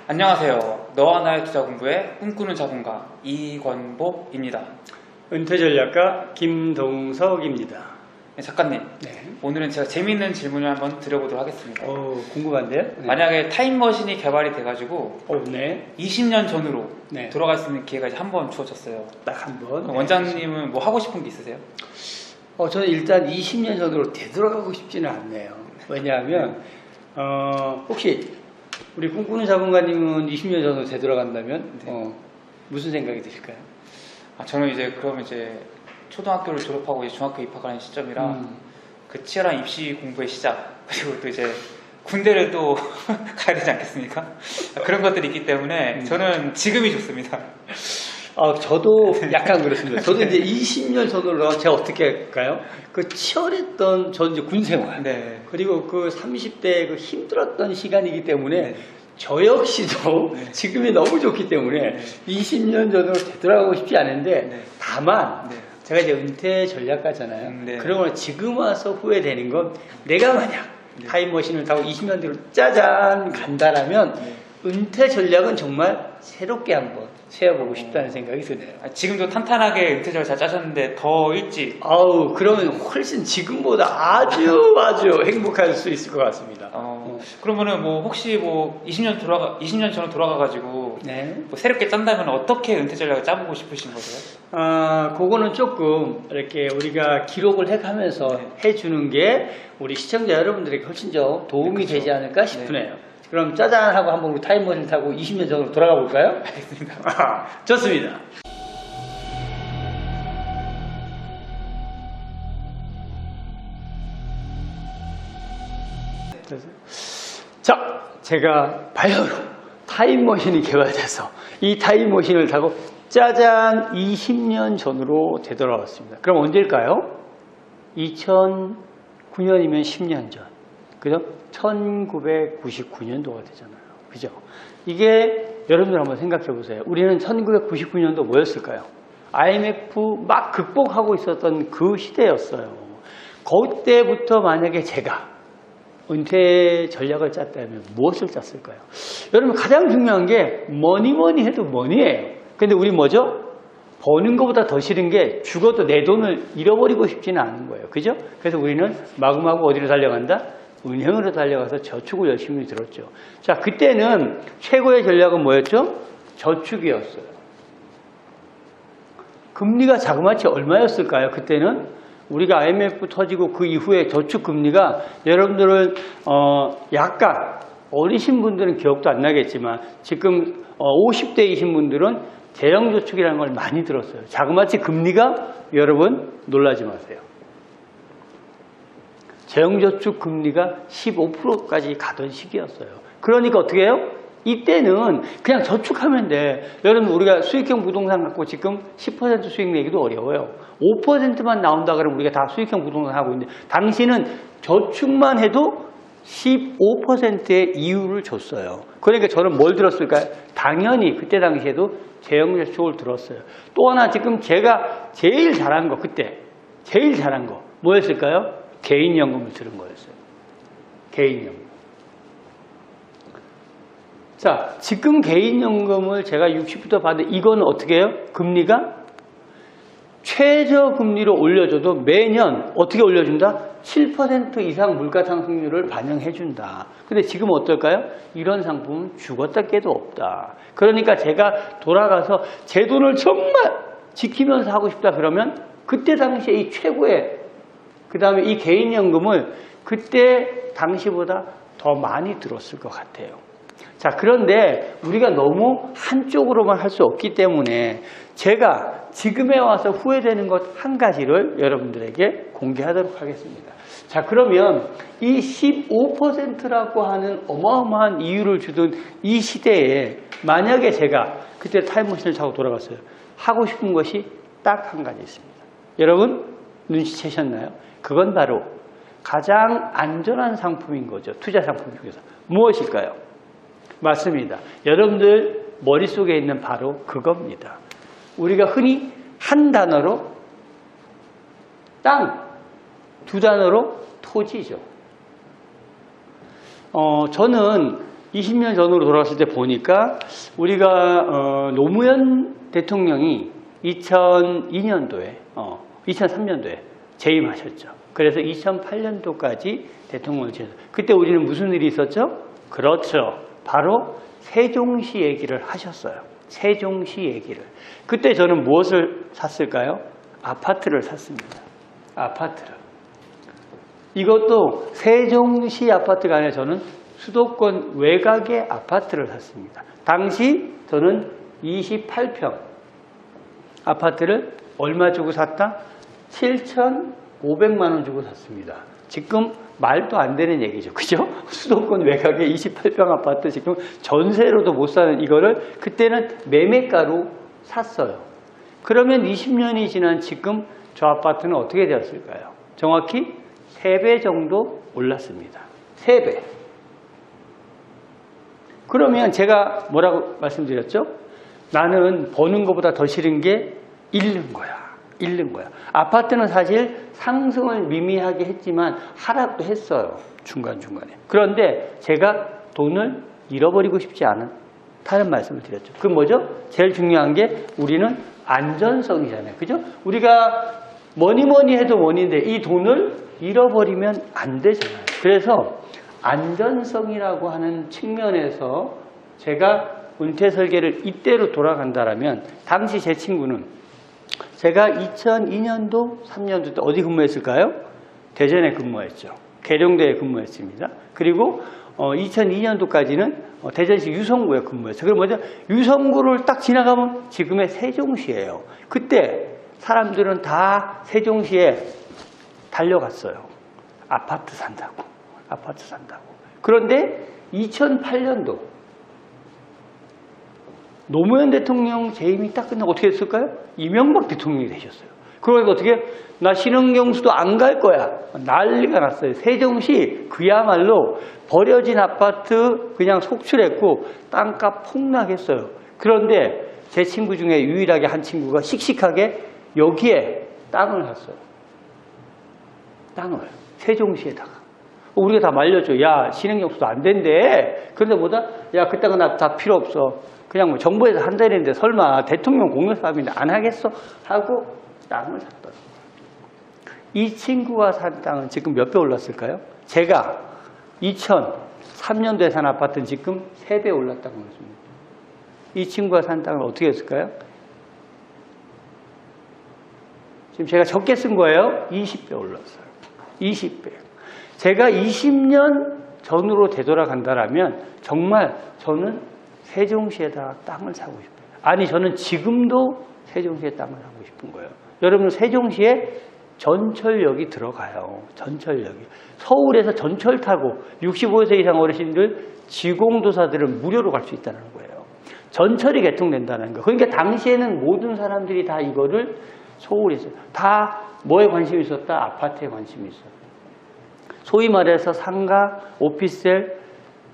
안녕하세요. 너와 나의 투자 공부에 꿈꾸는 자본가 이권복입니다. 은퇴전략가 김동석입니다. 네, 작가님, 네. 오늘은 제가 재미있는 질문을 한번 드려보도록 하겠습니다. 궁금한데요? 네. 만약에 타임머신이 개발이 돼가지고 네. 20년 전으로 네. 돌아갈 수 있는 기회가 이제 한 번 주어졌어요. 딱 한 번. 원장님은 뭐 하고 싶은 게 있으세요? 저는 일단 20년 전으로 되돌아가고 싶지는 않네요. 왜냐하면 혹시 우리 꿈꾸는 자본가님은 20년 전으로 되돌아간다면 네. 무슨 생각이 드실까요? 저는 이제 그러면 이제 초등학교를 졸업하고 이제 중학교 입학하는 시점이라 그 치열한 입시 공부의 시작, 그리고 또 이제 군대를 또 가야 되지 않겠습니까? 그런 것들이 있기 때문에 저는 지금이 좋습니다. 저도 약간 그렇습니다. 저도 이제 20년 전으로 제가 어떻게 할까요? 그 치열했던 저는 이제 군 생활, 네. 그리고 그 30대 그 힘들었던 시간이기 때문에 네. 저 역시도 네. 지금이 너무 좋기 때문에 네. 20년 전으로 되돌아가고 싶지 않은데 네. 다만 네. 제가 이제 은퇴 전략가잖아요. 네. 그러면 지금 와서 후회되는 건 내가 만약 네. 타임머신을 타고 20년 뒤로 짜잔 간다라면 네. 은퇴 전략은 정말 새롭게 한번 세워보고 싶다는 생각이 드네요. 지금도 탄탄하게 은퇴 전략 잘 짜셨는데 더 일찍. 그러면 훨씬 지금보다 아주 행복할 수 있을 것 같습니다. 그러면은 뭐 혹시 뭐 20년 전으로 돌아가가지고 네. 뭐 새롭게 짠다면 어떻게 은퇴 전략을 짜보고 싶으신 거세요? 그거는 조금 이렇게 우리가 기록을 해가면서 네. 해주는 게 우리 시청자 여러분들에게 훨씬 더 도움이 그렇죠. 되지 않을까 싶으네요. 그럼 짜잔 하고 한번 우리 타임머신 타고 20년 전으로 돌아가 볼까요? 알겠습니다. 좋습니다. 자, 제가 바야흐로 타임머신이 개발돼서 이 타임머신을 타고 짜잔 20년 전으로 되돌아왔습니다. 그럼 언제일까요? 2009년이면 10년 전. 그죠? 1999년도가 되잖아요. 그죠? 이게 여러분들 한번 생각해 보세요. 우리는 1999년도 뭐였을까요? IMF 막 극복하고 있었던 그 시대였어요. 그때부터 만약에 제가 은퇴 전략을 짰다면 무엇을 짰을까요? 여러분 가장 중요한 게 뭐니 해도 머니예요. 근데 우리 뭐죠? 버는 것보다 더 싫은 게 죽어도 내 돈을 잃어버리고 싶지는 않은 거예요. 그죠? 그래서 우리는 마구마구 어디로 달려간다? 은행으로 달려가서 저축을 열심히 들었죠. 자, 그때는 최고의 전략은 뭐였죠? 저축이었어요. 금리가 자그마치 얼마였을까요? 그때는 우리가 IMF 터지고 그 이후에 저축 금리가 여러분들은 약간 어리신 분들은 기억도 안 나겠지만 지금 50대이신 분들은 대형저축이라는 걸 많이 들었어요. 자그마치 금리가 여러분 놀라지 마세요. 대형저축 금리가 15%까지 가던 시기였어요. 그러니까 어떻게 해요? 이때는 그냥 저축하면 돼. 여러분 우리가 수익형 부동산 갖고 지금 10% 수익 내기도 어려워요. 5%만 나온다 그러면 우리가 다 수익형 부동산 하고 있는데 당시는 저축만 해도 15%의 이율을 줬어요. 그러니까 저는 뭘 들었을까요? 당연히 그때 당시에도 대형저축을 들었어요. 또 하나 지금 제가 제일 잘한 거 그때 제일 잘한 거 뭐였을까요? 개인연금을 들은 거였어요. 개인연금. 자, 지금 개인연금을 제가 60부터 받는데 이건 어떻게 해요? 금리가 최저금리로 올려줘도 매년 어떻게 올려준다? 7% 이상 물가상승률을 반영해준다. 근데 지금 어떨까요? 이런 상품은 죽었다 깨도 없다. 그러니까 제가 돌아가서 제 돈을 정말 지키면서 하고 싶다 그러면 그때 당시에 이 최고의 그 다음에 이 개인연금을 그때 당시보다 더 많이 들었을 것 같아요. 자, 그런데 우리가 너무 한쪽으로만 할 수 없기 때문에 제가 지금에 와서 후회되는 것 한 가지를 여러분들에게 공개하도록 하겠습니다. 자, 그러면 이 15%라고 하는 어마어마한 이유를 주던 이 시대에 만약에 제가 그때 타임머신을 타고 돌아갔어요. 하고 싶은 것이 딱 한 가지 있습니다. 여러분 눈치채셨나요? 그건 바로 가장 안전한 상품인 거죠. 투자 상품 중에서. 무엇일까요? 맞습니다. 여러분들 머릿속에 있는 바로 그겁니다. 우리가 흔히 한 단어로 땅, 두 단어로 토지죠. 저는 20년 전으로 돌아갔을 때 보니까 우리가 노무현 대통령이 2002년도에 2003년도에 재임하셨죠. 그래서 2008년도까지 대통령을 지냈어요. 그때 우리는 무슨 일이 있었죠? 그렇죠. 바로 세종시 얘기를 하셨어요. 세종시 얘기를. 그때 저는 무엇을 샀을까요? 아파트를 샀습니다. 아파트를. 이것도 세종시 아파트가 아니라 저는 수도권 외곽의 아파트를 샀습니다. 당시 저는 28평 아파트를 얼마 주고 샀다? 7,500만 원 주고 샀습니다. 지금 말도 안 되는 얘기죠. 그죠? 수도권 외곽에 28평 아파트 지금 전세로도 못 사는 이거를 그때는 매매가로 샀어요. 그러면 20년이 지난 지금 저 아파트는 어떻게 되었을까요? 정확히 3배 정도 올랐습니다. 3배. 그러면 제가 뭐라고 말씀드렸죠? 나는 버는 것보다 더 싫은 게 잃는 거야. 잃는 거야. 아파트는 사실 상승을 미미하게 했지만 하락도 했어요. 중간중간에. 그런데 제가 돈을 잃어버리고 싶지 않다는 말씀을 드렸죠. 그건 뭐죠? 제일 중요한 게 우리는 안전성이잖아요. 그죠? 우리가 뭐니 해도 뭐니인데 이 돈을 잃어버리면 안 되잖아요. 그래서 안전성이라고 하는 측면에서 제가 은퇴 설계를 이때로 돌아간다라면 당시 제 친구는 제가 2002년도, 3년도 때 어디 근무했을까요? 대전에 근무했죠. 계룡대에 근무했습니다. 그리고 2002년도까지는 대전시 유성구에 근무했어요. 그럼 뭐죠? 유성구를 딱 지나가면 지금의 세종시예요. 그때 사람들은 다 세종시에 달려갔어요. 아파트 산다고. 아파트 산다고. 그런데 2008년도 노무현 대통령 재임이 딱 끝나고 어떻게 됐을까요? 이명박 대통령이 되셨어요. 그러니까 어떻게? 나 신흥경수도 안 갈 거야. 난리가 났어요. 세종시 그야말로 버려진 아파트 그냥 속출했고 땅값 폭락했어요. 그런데 제 친구 중에 유일하게 한 친구가 씩씩하게 여기에 땅을 샀어요. 땅을. 세종시에다가. 우리가 다 말렸죠. 야, 신흥경수도 안 된대. 그런데 뭐다? 야, 그 땅은 다 필요 없어. 그냥 뭐 정부에서 한다는데 설마 대통령 공여사업인데 안 하겠어? 하고 땅을 샀더라고요. 이 친구가 산 땅은 지금 몇 배 올랐을까요? 제가 2003년도에 산 아파트는 지금 3배 올랐다고 했습니다. 이 친구가 산 땅은 어떻게 했을까요? 지금 제가 적게 쓴 거예요. 20배 올랐어요. 20배. 제가 20년 전으로 되돌아간다라면 정말 저는 세종시에다가 땅을 사고 싶어요. 아니 저는 지금도 세종시에 땅을 사고 싶은 거예요. 여러분 세종시에 전철역이 들어가요. 전철역이. 서울에서 전철 타고 65세 이상 어르신들 지공도사들은 무료로 갈 수 있다는 거예요. 전철이 개통된다는 거. 그러니까 당시에는 모든 사람들이 다 이거를 소홀했어요. 다 뭐에 관심이 있었다? 아파트에 관심이 있었다. 소위 말해서 상가, 오피스텔,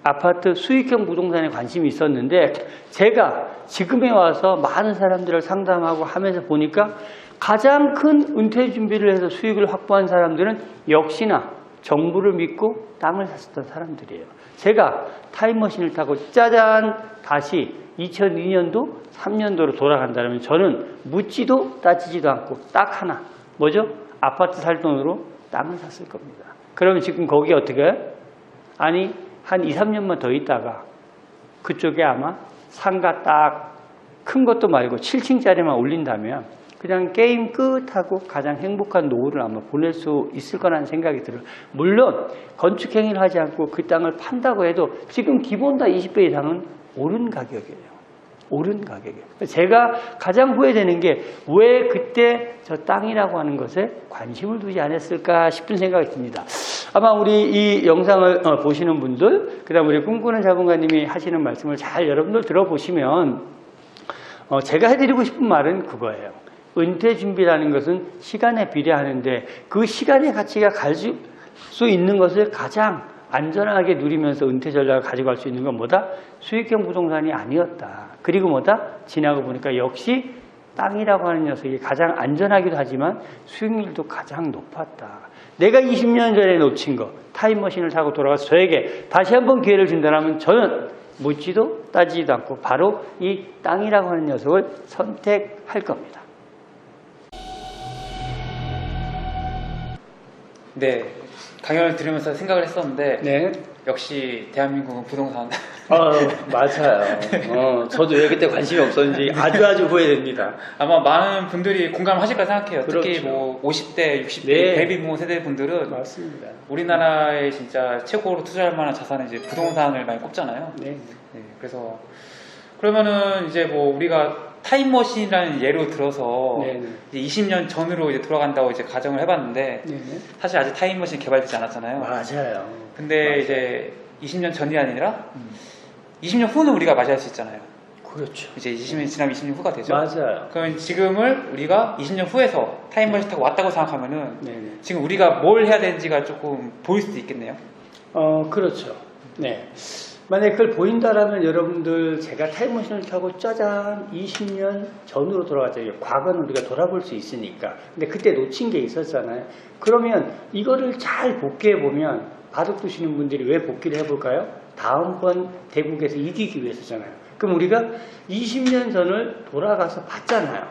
아파트, 수익형 부동산에 관심이 있었는데 제가 지금에 와서 많은 사람들을 상담하고 하면서 보니까 가장 큰 은퇴 준비를 해서 수익을 확보한 사람들은 역시나 정부를 믿고 땅을 샀었던 사람들이에요. 제가 타임머신을 타고 짜잔 다시 2002년도, 3년도로 돌아간다면 저는 묻지도 따지지도 않고 딱 하나 뭐죠? 아파트 살 돈으로 땅을 샀을 겁니다. 그러면 지금 거기 어떻게 해요? 아니 한 2, 3년만 더 있다가 그쪽에 아마 상가 딱 큰 것도 말고 7층짜리만 올린다면 그냥 게임 끝하고 가장 행복한 노후를 아마 보낼 수 있을 거라는 생각이 들어요. 물론 건축 행위를 하지 않고 그 땅을 판다고 해도 지금 기본 다 20배 이상은 오른 가격이에요. 오른 가격이에요. 제가 가장 후회되는 게 왜 그때 저 땅이라고 하는 것에 관심을 두지 않았을까 싶은 생각이 듭니다. 아마 우리 이 영상을 보시는 분들, 그 다음 우리 꿈꾸는 자본가님이 하시는 말씀을 잘 여러분들 들어보시면 제가 해드리고 싶은 말은 그거예요. 은퇴 준비라는 것은 시간에 비례하는데 그 시간의 가치가 가질 수 있는 것을 가장 안전하게 누리면서 은퇴 전략을 가지고 갈 수 있는 건 뭐다? 수익형 부동산이 아니었다. 그리고 뭐다? 지나고 보니까 역시 땅이라고 하는 녀석이 가장 안전하기도 하지만 수익률도 가장 높았다. 내가 20년 전에 놓친 거, 타임머신을 타고 돌아가서 저에게 다시 한번 기회를 준다면 저는 묻지도 따지지도 않고 바로 이 땅이라고 하는 녀석을 선택할 겁니다. 네, 강연을 들으면서 생각을 했었는데 네. 역시 대한민국은 부동산. 맞아요. 저도 왜 그때 관심이 없었는지 아주 후회됩니다. 아마 많은 분들이 공감하실 거라 생각해요. 특히 그렇죠. 뭐 50대, 60대 네. 베이비부모 세대 분들은 맞습니다. 우리나라에 진짜 최고로 투자할 만한 자산은 이제 부동산을 많이 꼽잖아요. 네. 네, 그래서 그러면은 이제 뭐 우리가 타임머신이라는 예로 들어서 네. 이제 20년 전으로 이제 돌아간다고 이제 가정을 해봤는데 네. 사실 아직 타임머신이 개발되지 않았잖아요. 맞아요. 근데 맞아요. 이제 20년 전이 아니라 20년 후는 우리가 맞이할 수 있잖아요. 그렇죠. 이제 20년 지나면 20년 후가 되죠. 맞아요. 그러면 지금을 우리가 20년 후에서 타임머신 타고 왔다고 생각하면은 네. 지금 우리가 뭘 해야 되는지가 조금 보일 수도 있겠네요. 그렇죠. 네. 만약에 그걸 보인다라면 여러분들 제가 타임머신을 타고 짜잔 20년 전으로 돌아갔잖아요. 과거는 우리가 돌아볼 수 있으니까. 근데 그때 놓친 게 있었잖아요. 그러면 이거를 잘 복귀해 보면 바둑 두시는 분들이 왜 복귀를 해볼까요? 다음번 대국에서 이기기 위해서잖아요. 그럼 우리가 20년 전을 돌아가서 봤잖아요.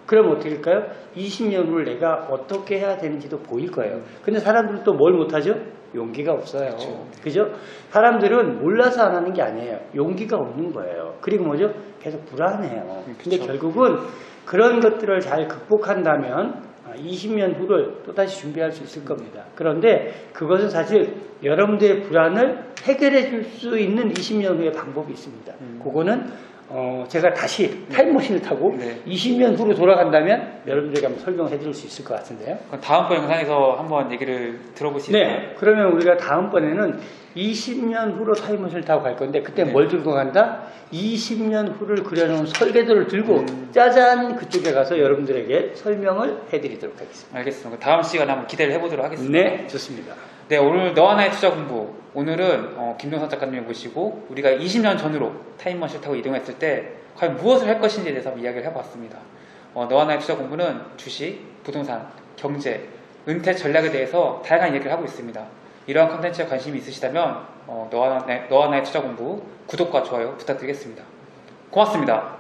그럼 어떻게 할까요? 20년 후를 내가 어떻게 해야 되는지도 보일 거예요. 근데 사람들은 또 뭘 못하죠? 용기가 없어요. 그죠? 사람들은 몰라서 안 하는 게 아니에요. 용기가 없는 거예요. 그리고 뭐죠? 계속 불안해요. 근데 그쵸. 결국은 그런 것들을 잘 극복한다면 20년 후를 또다시 준비할 수 있을 겁니다. 그런데 그것은 사실 여러분들의 불안을 해결해 줄 수 있는 20년 후의 방법이 있습니다. 그거는 제가 다시 타임머신을 타고 네. 20년 후로 돌아간다면 여러분들에게 한번 설명해 드릴 수 있을 것 같은데요. 그럼 다음번 영상에서 한번 얘기를 들어볼 수 있을까요? 네. 그러면 우리가 다음번에는 20년 후로 타임머신을 타고 갈 건데 그때 네. 뭘 들고 간다? 20년 후를 그려놓은 설계도를 들고 짜잔 그쪽에 가서 여러분들에게 설명을 해드리도록 하겠습니다. 알겠습니다. 다음 시간에 한번 기대를 해보도록 하겠습니다. 네. 좋습니다. 네, 오늘 너와 나의 투자 공부. 오늘은 김동선 작가님을 모시고 우리가 20년 전으로 타임머신을 타고 이동했을 때 과연 무엇을 할 것인지에 대해서 한번 이야기를 해봤습니다. 너와 나의 투자 공부는 주식, 부동산, 경제, 은퇴 전략에 대해서 다양한 이야기를 하고 있습니다. 이러한 컨텐츠에 관심이 있으시다면 너와 나의 투자 공부 구독과 좋아요 부탁드리겠습니다. 고맙습니다.